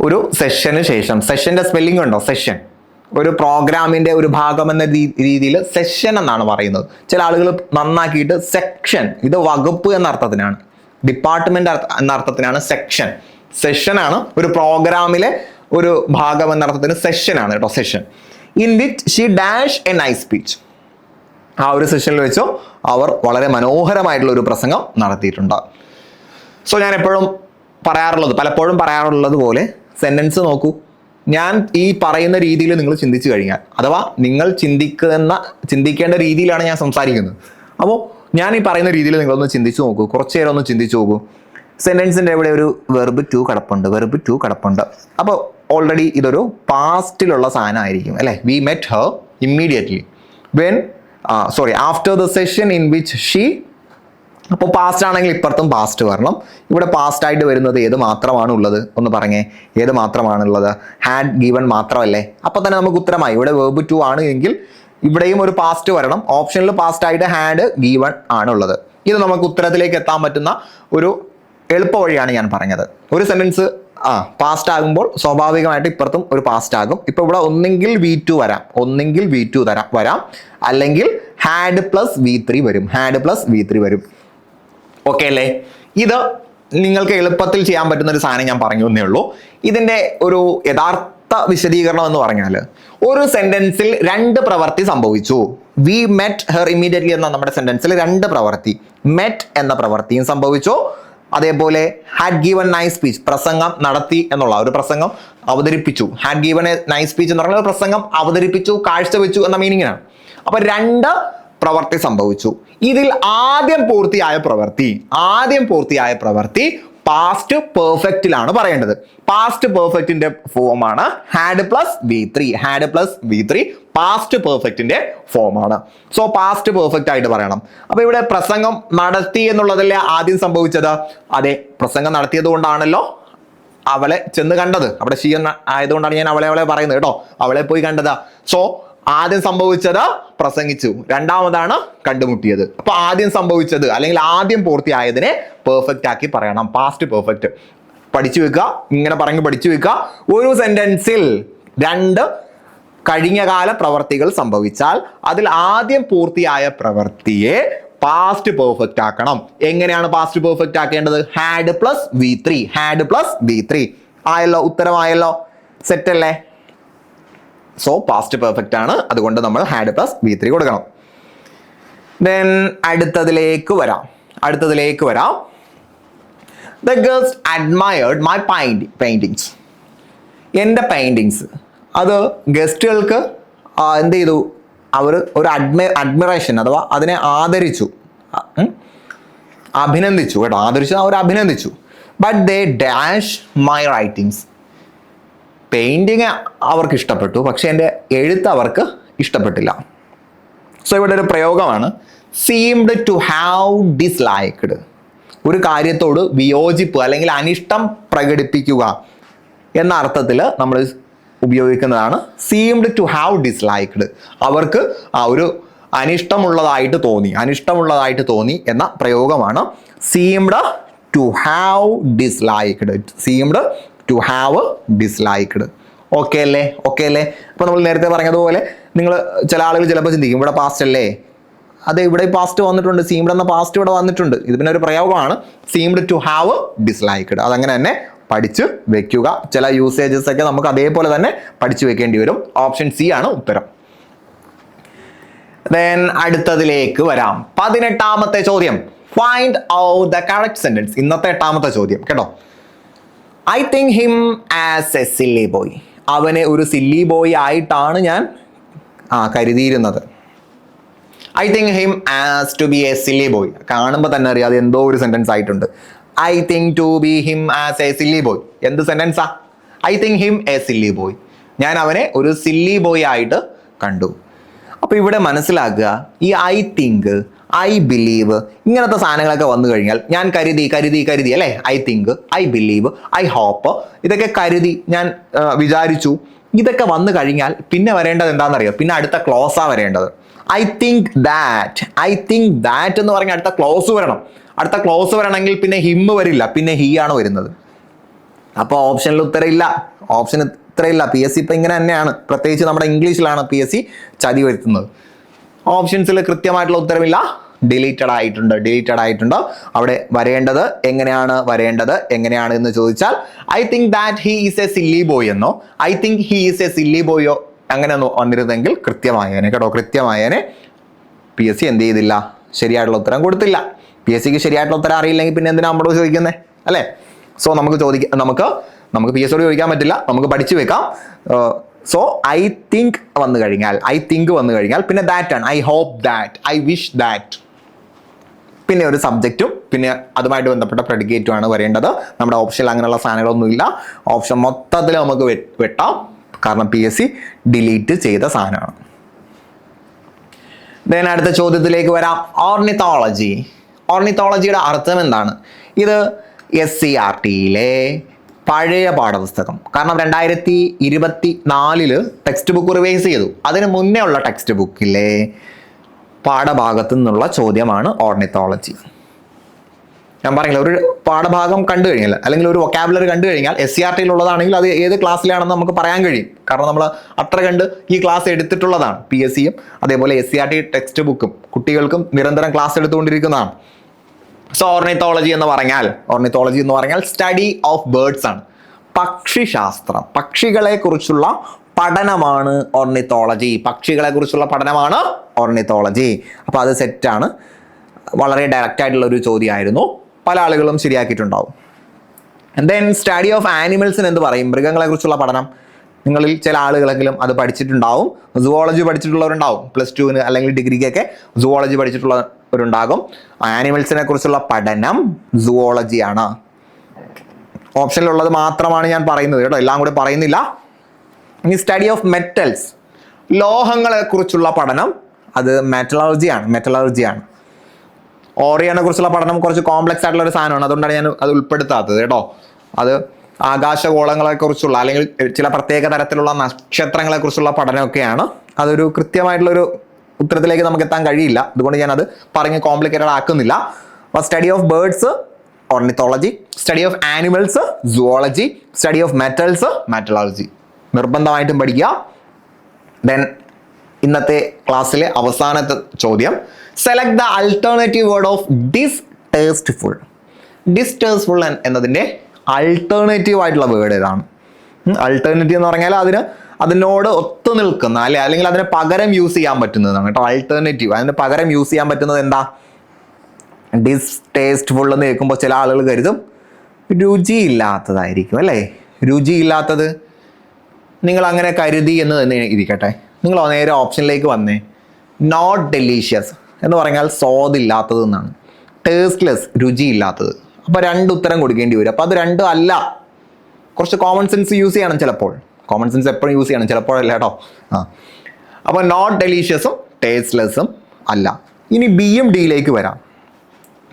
ഒരു സെഷന് ശേഷം, സെഷന്റെ സ്പെല്ലിംഗ് ഉണ്ടോ? സെഷൻ ഒരു പ്രോഗ്രാമിന്റെ ഒരു ഭാഗം എന്ന രീതിയിൽ സെഷൻ എന്നാണ് പറയുന്നത്. ചില ആളുകൾ നന്നാക്കിയിട്ട് സെക്ഷൻ, ഇത് വകുപ്പ് എന്ന അർത്ഥത്തിനാണ്, ഡിപ്പാർട്ട്മെന്റ് എന്ന അർത്ഥത്തിനാണ് സെക്ഷൻ. സെഷനാണ് ഒരു പ്രോഗ്രാമിലെ ഒരു ഭാഗം എന്ന അർത്ഥത്തിന് സെഷനാണ് കേട്ടോ, session. In which she dash a nice speech. ആ ഒരു സെഷനിൽ വെച്ചോ അവർ വളരെ മനോഹരമായിട്ടുള്ള ഒരു പ്രസംഗം നടത്തിയിട്ടുണ്ട്. സോ ഞാൻ പലപ്പോഴും പറയാറുള്ളത് പോലെ സെന്റൻസ് നോക്കൂ. ഞാൻ ഈ പറയുന്ന രീതിയിൽ നിങ്ങൾ ചിന്തിച്ചു കഴിഞ്ഞാൽ, അഥവാ നിങ്ങൾ ചിന്തിക്കേണ്ട രീതിയിലാണ് ഞാൻ സംസാരിക്കുന്നത്. അപ്പോൾ ഞാൻ ഈ പറയുന്ന രീതിയിൽ നിങ്ങളൊന്ന് ചിന്തിച്ചു നോക്കൂ, കുറച്ചു നേരം ഒന്ന് ചിന്തിച്ചു നോക്കൂ. സെന്റൻസിന്റെ ഇവിടെ ഒരു വെർബ് ടു കിടപ്പുണ്ട്. അപ്പോൾ ഓൾറെഡി ഇതൊരു പാസ്റ്റിലുള്ള സാധനമായിരിക്കും അല്ലേ? We met Har immediately after the session in which she. അപ്പോൾ പാസ്റ്റ് ആണെങ്കിൽ ഇപ്പുറത്തും പാസ്റ്റ് വരണം. ഇവിടെ പാസ്റ്റ് ആയിട്ട് വരുന്നത് ഏത് മാത്രമാണ് ഉള്ളത്? ഒന്ന് പറഞ്ഞേ, ഏത് മാത്രമാണുള്ളത്? ഹാഡ് ഗീവൺ മാത്രമല്ലേ? അപ്പോൾ തന്നെ നമുക്ക് ഉത്തരമായി. ഇവിടെ വെർബ് ടു ആണ് എങ്കിൽ ഇവിടെയും ഒരു പാസ്റ്റ് വരണം. ഓപ്ഷനിൽ പാസ്റ്റ് ആയിട്ട് ഹാഡ് ഗീവൺ ആണുള്ളത്. ഇത് നമുക്ക് ഉത്തരത്തിലേക്ക് എത്താൻ പറ്റുന്ന ഒരു എളുപ്പ വഴിയാണ് ഞാൻ പറഞ്ഞത്. ഒരു സെന്റൻസ് പാസ്റ്റ് ആകുമ്പോൾ സ്വാഭാവികമായിട്ട് ഇപ്പുറത്തും ഒരു പാസ്റ്റ് ആകും. ഇപ്പൊ ഇവിടെ ഒന്നെങ്കിൽ V2 വരാം, അല്ലെങ്കിൽ ഹാഡ് പ്ലസ് V3 വരും. ഓക്കെ അല്ലേ? ഇത് നിങ്ങൾക്ക് എളുപ്പത്തിൽ ചെയ്യാൻ പറ്റുന്ന ഒരു സാധനം ഞാൻ പറഞ്ഞു എന്നേ ഉള്ളൂ. ഇതിന്റെ ഒരു യഥാർത്ഥ വിശദീകരണം എന്ന് പറഞ്ഞാൽ, ഒരു സെന്റൻസിൽ രണ്ട് പ്രവൃത്തി സംഭവിച്ചു. വി മെറ്റ് ഹെർ ഇമ്മീഡിയറ്റ്ലി എന്ന നമ്മുടെ സെന്റൻസിൽ രണ്ട് പ്രവൃത്തി, മെറ്റ് എന്ന പ്രവൃത്തിയും സംഭവിച്ചു, അതേപോലെ ഹാഡ് ഗീവൺ നൈസ് സ്പീച്ച്, പ്രസംഗം നടത്തി എന്നുള്ള ഒരു പ്രസംഗം അവതരിപ്പിച്ചു. Had given A nice speech എന്ന് പറഞ്ഞാൽ പ്രസംഗം അവതരിപ്പിച്ചു, കാഴ്ചവെച്ചു എന്ന മീനിങ്ങിനാണ്. അപ്പൊ രണ്ട് പ്രവൃത്തി സംഭവിച്ചു. ഇതിൽ ആദ്യം പൂർത്തിയായ പ്രവൃത്തി പാസ്റ്റ് പെർഫെക്റ്റിലാണ് പറയേണ്ടത്. പാസ്റ്റ് പെർഫെക്റ്റിന്റെ ഫോമാണ് had plus V three past പെർഫെക്റ്റിന്റെ ഫോമാണ്. സോ പാസ്റ്റ് പെർഫെക്റ്റ് ആയിട്ട് പറയണം. അപ്പൊ ഇവിടെ പ്രസംഗം നടത്തി എന്നുള്ളതല്ലേ ആദ്യം സംഭവിച്ചത്? അതെ, പ്രസംഗം നടത്തിയത് കൊണ്ടാണല്ലോ അവളെ ചെന്ന് കണ്ടത്. അവിടെ ഷീ ആയതുകൊണ്ടാണ് ഞാൻ അവളെ പറയുന്നത് കേട്ടോ. അവളെ പോയി കണ്ടതാ. സോ ആദ്യം സംഭവിച്ചത് പ്രസംഗിച്ചു, രണ്ടാമതാണ് കണ്ടുമുട്ടിയത്. അപ്പൊ ആദ്യം സംഭവിച്ചത് അല്ലെങ്കിൽ ആദ്യം പൂർത്തിയായതിനെ പെർഫെക്റ്റ് ആക്കി പറയണം, പാസ്റ്റ് പെർഫെക്റ്റ്. പഠിച്ചു വെക്കുക, ഇങ്ങനെ പറഞ്ഞു പഠിച്ചു വെക്കുക. ഒരു സെന്റൻസിൽ രണ്ട് കഴിഞ്ഞകാല പ്രവർത്തികൾ സംഭവിച്ചാൽ അതിൽ ആദ്യം പൂർത്തിയായ പ്രവൃത്തിയെ പാസ്റ്റ് പെർഫെക്റ്റ് ആക്കണം. എങ്ങനെയാണ് പാസ്റ്റ് പെർഫെക്റ്റ് ആക്കേണ്ടത്? ഹാഡ് പ്ലസ് വി ത്രീ ആയല്ലോ, ഉത്തരമായല്ലോ, സെറ്റ് അല്ലേ? സോ പാസ്റ്റ് പെർഫെക്റ്റ് ആണ്, അതുകൊണ്ട് നമ്മൾ ഹാഡ് പ്ലസ് വി ത്രീ കൊടുക്കണം. ദെൻ അടുത്തതിലേക്ക് വരാം. The girls admired my paintings. എൻ്റെ പെയിന്റിങ്സ് അത് ഗസ്റ്റുകൾക്ക് എന്ത് ചെയ്തു? അവർ ഒരു അഡ്മിറേഷൻ അഥവാ അതിനെ അഭിനന്ദിച്ചു കേട്ടോ. അവർ അഭിനന്ദിച്ചു. But they dash my writings. Painting അവർക്ക് ഇഷ്ടപ്പെട്ടു, പക്ഷെ എൻ്റെ എഴുത്ത് അവർക്ക് ഇഷ്ടപ്പെട്ടില്ല. സോ ഇവിടെ ഒരു പ്രയോഗമാണ് സീംഡ് ടു ഹാവ് ഡിസ്ലൈക്ഡ്. ഒരു കാര്യത്തോട് വിയോജിപ്പ് അല്ലെങ്കിൽ അനിഷ്ടം പ്രകടിപ്പിക്കുക എന്ന അർത്ഥത്തിൽ നമ്മൾ ഉപയോഗിക്കുന്നതാണ് സീംഡ് ടു ഹാവ് ഡിസ്ലൈക്ഡ്. അവർക്ക് ഒരു അനിഷ്ടമുള്ളതായിട്ട് തോന്നി എന്ന പ്രയോഗമാണ് seemed to have disliked. Okay അല്ലേ? അപ്പൊ നമ്മൾ നേരത്തെ പറഞ്ഞതുപോലെ നിങ്ങൾ ചില ആളുകൾ ചിലപ്പോൾ ചിന്തിക്കും ഇവിടെ പാസ്റ്റ് അല്ലേ? അതെ, ഇവിടെ പാസ്റ്റ് വന്നിട്ടുണ്ട്, സീംഡ് എന്ന പാസ്റ്റ് ഇവിടെ വന്നിട്ടുണ്ട്. ഇത് പിന്നെ ഒരു പ്രയോഗമാണ് സീംഡ് ടു ഹാവ് ഡിസ്ലൈക്ഡ്. അതങ്ങനെ തന്നെ പഠിച്ചു വെക്കുക. ചില യൂസേജസ് ഒക്കെ നമുക്ക് അതേപോലെ തന്നെ പഠിച്ചു വെക്കേണ്ടി വരും. ഓപ്ഷൻ സി ആണ് ഉത്തരം. ദെൻ അടുത്തതിലേക്ക് വരാം. 18ാമത്തെ ചോദ്യം, find out the correct sentence. ഇന്നത്തെ 8ാമത്തെ ചോദ്യം കേട്ടോ. I think him as a silly boy. അവനെ ഒരു സില്ലി ബോയ് ആയിട്ടാണ് ഞാൻ കരുതിയിരുന്നത്. I think him as to be a silly boy. കാണുമ്പോൾ തന്നെ അറിയാം അത് എന്തോ ഒരു സെന്റൻസ് ആയിട്ടുണ്ട്. I think to be him as a silly boy. എന്ത് സെന്റൻസാ? I think him a silly boy. ഞാൻ അവനെ ഒരു സില്ലി ബോയ് ആയിട്ട് കണ്ടു. അപ്പൊ ഇവിടെ മനസ്സിലാക്കുക, ഈ ഐ തിങ്ക്, ഐ ബിലീവ് ഇങ്ങനത്തെ സാധനങ്ങളൊക്കെ വന്നു കഴിഞ്ഞാൽ ഞാൻ കരുതി അല്ലേ? I think, I believe, I hope, ഇതൊക്കെ കരുതി, ഞാൻ വിചാരിച്ചു, ഇതൊക്കെ വന്നു കഴിഞ്ഞാൽ പിന്നെ വരേണ്ടത് എന്താണെന്നറിയോ? പിന്നെ അടുത്ത ക്ലോസാ വരേണ്ടത്. ഐ തിങ്ക് ദാറ്റ് എന്ന് പറഞ്ഞാൽ അടുത്ത ക്ലോസ് വരണം. അടുത്ത ക്ലോസ് വരണമെങ്കിൽ പിന്നെ ഹിം വരില്ല, പിന്നെ ഹീ ആണ് വരുന്നത്. അപ്പോൾ ഓപ്ഷനിൽ ഉത്തരമില്ല. PSC ഇപ്പം ഇങ്ങനെ തന്നെയാണ്. പ്രത്യേകിച്ച് നമ്മുടെ ഇംഗ്ലീഷിലാണ് PSC ചതി വരുത്തുന്നത്. ഓപ്ഷൻസിൽ കൃത്യമായിട്ടുള്ള ഉത്തരമില്ല, ഡിലീറ്റഡ് ആയിട്ടുണ്ട്. അവിടെ വരേണ്ടത് എങ്ങനെയാണ് എന്ന് ചോദിച്ചാൽ I think that he is a silly boy എന്നോ I think he is a silly ബോയോ അങ്ങനെ വന്നിരുന്നെങ്കിൽ കൃത്യമായേനെ കേട്ടോ. PSC എന്ത് ചെയ്തില്ല? ശരിയായിട്ടുള്ള ഉത്തരം കൊടുത്തില്ല. PSCക്ക് ശരിയായിട്ടുള്ള ഉത്തരം അറിയില്ലെങ്കിൽ പിന്നെ എന്തിനാ നമ്മളോട് ചോദിക്കുന്നത് അല്ലേ? സോ നമുക്ക് PSC ചോദിക്കാൻ പറ്റില്ല, നമുക്ക് പഠിച്ചു വെക്കാം. സോ ഐ തിങ്ക് വന്നു കഴിഞ്ഞാൽ പിന്നെ ദാറ്റ് ആണ്. I hope that, I wish that, പിന്നെ ഒരു സബ്ജക്റ്റും പിന്നെ അതുമായിട്ട് ബന്ധപ്പെട്ട പ്രെഡിക്കേറ്റും ആണ് വരേണ്ടത്. നമ്മുടെ ഓപ്ഷനിൽ അങ്ങനെയുള്ള സാധനങ്ങളൊന്നുമില്ല. ഓപ്ഷൻ മൊത്തത്തിൽ നമുക്ക് വെട്ടാം, കാരണം PSC ഡിലീറ്റ് ചെയ്ത സാധനമാണ്. ദെൻ അടുത്ത ചോദ്യത്തിലേക്ക് വരാം. ഓർണിത്തോളജിയുടെ അർത്ഥം എന്താണ്? ഇത് SCERTയിലെ പഴയ പാഠപുസ്തകം. കാരണം 2024 ടെക്സ്റ്റ് ബുക്ക് റിവൈസ് ചെയ്തു. അതിന് മുന്നേ ഉള്ള ടെക്സ്റ്റ് ബുക്കിലെ പാഠഭാഗത്തു നിന്നുള്ള ചോദ്യമാണ് ഓർണിത്തോളജി. ഞാൻ പറഞ്ഞില്ല, ഒരു പാഠഭാഗം കണ്ടു കഴിഞ്ഞാൽ അല്ലെങ്കിൽ ഒരു വൊക്കാബുലറി കണ്ടു കഴിഞ്ഞാൽ SCERTയിൽ ഉള്ളതാണെങ്കിൽ അത് ഏത് ക്ലാസ്സിലാണെന്ന് നമുക്ക് പറയാൻ കഴിയും. കാരണം നമ്മൾ അത്ര കണ്ട് ഈ ക്ലാസ് എടുത്തിട്ടുള്ളതാണ്. PSCയും അതേപോലെ SCERT ടെക്സ്റ്റ് ബുക്കും കുട്ടികൾക്കും നിരന്തരം ക്ലാസ് എടുത്തുകൊണ്ടിരിക്കുന്നതാണ്. സോ ഓർണിത്തോളജി എന്ന് പറഞ്ഞാൽ സ്റ്റഡി ഓഫ് ബേർഡ്സ് ആണ്, പക്ഷിശാസ്ത്രം, പക്ഷികളെ കുറിച്ചുള്ള പഠനമാണ് ഓർണിത്തോളജി. അപ്പോൾ അത് സെറ്റാണ്. വളരെ ഡയറക്റ്റ് ആയിട്ടുള്ള ഒരു ചോദ്യമായിരുന്നു, പല ആളുകളും ശരിയാക്കിയിട്ടുണ്ടാവും. ദെൻ സ്റ്റഡി ഓഫ് ആനിമൽസിന് എന്ത് പറയും? മൃഗങ്ങളെ കുറിച്ചുള്ള പഠനം. നിങ്ങളിൽ ചില ആളുകളെങ്കിലും അത് പഠിച്ചിട്ടുണ്ടാവും. സുവോളജി പഠിച്ചിട്ടുള്ളവരുണ്ടാവും, +2 അല്ലെങ്കിൽ ഡിഗ്രിക്കൊക്കെ സുവോളജി പഠിച്ചിട്ടുള്ളവരുണ്ടാകും. ആനിമൽസിനെ കുറിച്ചുള്ള പഠനം സുവോളജിയാണ്. ഓപ്ഷനിലുള്ളത് മാത്രമാണ് ഞാൻ പറയുന്നത് കേട്ടോ, എല്ലാം കൂടെ പറയുന്നില്ല. ഇനി സ്റ്റഡി ഓഫ് മെറ്റൽസ്, ലോഹങ്ങളെ കുറിച്ചുള്ള പഠനം, അത് മെറ്റലർജിയാണ്. ഓറിയനെ കുറിച്ചുള്ള പഠനം കുറച്ച് കോംപ്ലക്സ് ആയിട്ടുള്ള ഒരു സാധനമാണ്, അതുകൊണ്ടാണ് ഞാൻ അത് ഉൾപ്പെടുത്താത്തത് കേട്ടോ. അത് ആകാശഗോളങ്ങളെ കുറിച്ചുള്ള അല്ലെങ്കിൽ ചില പ്രത്യേക തരത്തിലുള്ള നക്ഷത്രങ്ങളെ കുറിച്ചുള്ള പഠനമൊക്കെയാണ്. അതൊരു കൃത്യമായിട്ടുള്ളൊരു ഉത്തരത്തിലേക്ക് നമുക്ക് എത്താൻ കഴിയില്ല, അതുകൊണ്ട് ഞാനത് പറഞ്ഞ് കോംപ്ലിക്കേറ്റഡ് ആക്കുന്നില്ല. അപ്പോൾ study of birds ornithology, study of animals zoology, study of metals metallurgy. നിർബന്ധമായിട്ടും പഠിക്കുക. ദെൻ ഇന്നത്തെ ക്ലാസ്സിലെ അവസാനത്തെ ചോദ്യം, select the alternative word of ഡിസ്റ്റേസ്റ്റ്ഫുൾ. ഡിസ്റ്റേസ്റ്റ്ഫുൾ എന്നതിൻ്റെ അൾട്ടർനേറ്റീവ് ആയിട്ടുള്ള വേർഡ് ഏതാണ്? അൾട്ടർനേറ്റീവ് എന്ന് പറഞ്ഞാൽ അതിനോട് ഒത്തു നിൽക്കുന്ന അല്ലെങ്കിൽ അതിന് പകരം യൂസ് ചെയ്യാൻ പറ്റുന്നതാണ് കേട്ടോ. അൾട്ടർനേറ്റീവ്, അതിന് പകരം യൂസ് ചെയ്യാൻ പറ്റുന്നത് എന്താ? ഡിസ്റ്റേസ്റ്റ്ഫുൾ എന്ന് കേൾക്കുമ്പോൾ ചില ആളുകൾ കരുതും രുചിയില്ലാത്തതായിരിക്കും അല്ലേ. രുചിയില്ലാത്തത് നിങ്ങൾ അങ്ങനെ കരുതി എന്ന് തന്നെ ഇരിക്കട്ടെ. നിങ്ങൾ നേരെ ഓപ്ഷനിലേക്ക് വന്നേ. നോട്ട് ഡെലീഷ്യസ് എന്ന് പറഞ്ഞാൽ സ്വാദില്ലാത്തത് എന്നാണ്. ടേസ്റ്റ്ലെസ് രുചിയില്ലാത്തത്. അപ്പോൾ 2 ഉത്തരം കൊടുക്കേണ്ടി വരും. അപ്പോൾ അത് 2 അല്ല. കുറച്ച് കോമൺ സെൻസ് യൂസ് ചെയ്യണം ചിലപ്പോൾ. കോമൺ സെൻസ് എപ്പോഴും യൂസ് ചെയ്യണം, ചിലപ്പോഴല്ല കേട്ടോ. അപ്പോൾ നോട്ട് ഡെലീഷ്യസും ടേസ്റ്റ്ലെസ്സും അല്ല. ഇനി ബിയും ഡിയിലേക്ക് വരാം.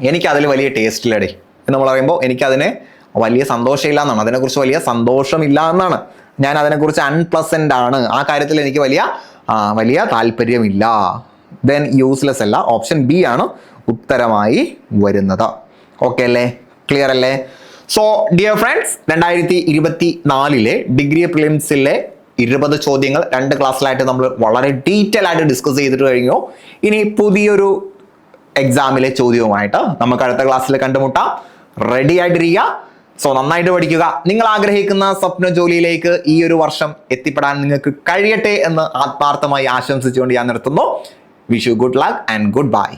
എനിക്കതിൽ വലിയ ടേസ്റ്റ് ഇല്ലടേ എന്ന് നമ്മൾ പറയുമ്പോൾ എനിക്കതിന് വലിയ സന്തോഷമില്ല എന്നാണ്. അതിനെക്കുറിച്ച് വലിയ സന്തോഷമില്ല എന്നാണ്. ഞാൻ അതിനെക്കുറിച്ച് അൺപ്ലസൻ്റ് ആണ്. ആ കാര്യത്തിൽ എനിക്ക് വലിയ താല്പര്യമില്ല. ദെൻ യൂസ്ലെസ് അല്ല. ഓപ്ഷൻ ബി ആണ് ഉത്തരമായി വരുന്നത്. ഓക്കെ അല്ലേ? ക്ലിയർ അല്ലേ? സോ ഡിയർ ഫ്രണ്ട്സ്, 2024 ഡിഗ്രി പ്രിലിംസിലെ 20 ചോദ്യങ്ങൾ 2 ക്ലാസ്സിലായിട്ട് നമ്മൾ വളരെ ഡീറ്റെയിൽ ആയിട്ട് ഡിസ്കസ് ചെയ്തിട്ട് കഴിഞ്ഞു. ഇനി പുതിയൊരു എക്സാമിലെ ചോദ്യവുമായിട്ട് നമുക്ക് അടുത്ത ക്ലാസ്സിൽ കണ്ടുമുട്ടാം. റെഡി ആയിട്ടിരിക്കുക. സോ നന്നായിട്ട് പഠിക്കുക. നിങ്ങൾ ആഗ്രഹിക്കുന്ന സ്വപ്ന ജോലിയിലേക്ക് ഈ ഒരു വർഷം എത്തിപ്പെടാൻ നിങ്ങൾക്ക് കഴിയട്ടെ എന്ന് ആത്മാർത്ഥമായി ആശംസിച്ചുകൊണ്ട് ഞാൻ നിർത്തുന്നു. Wish you good luck and good bye.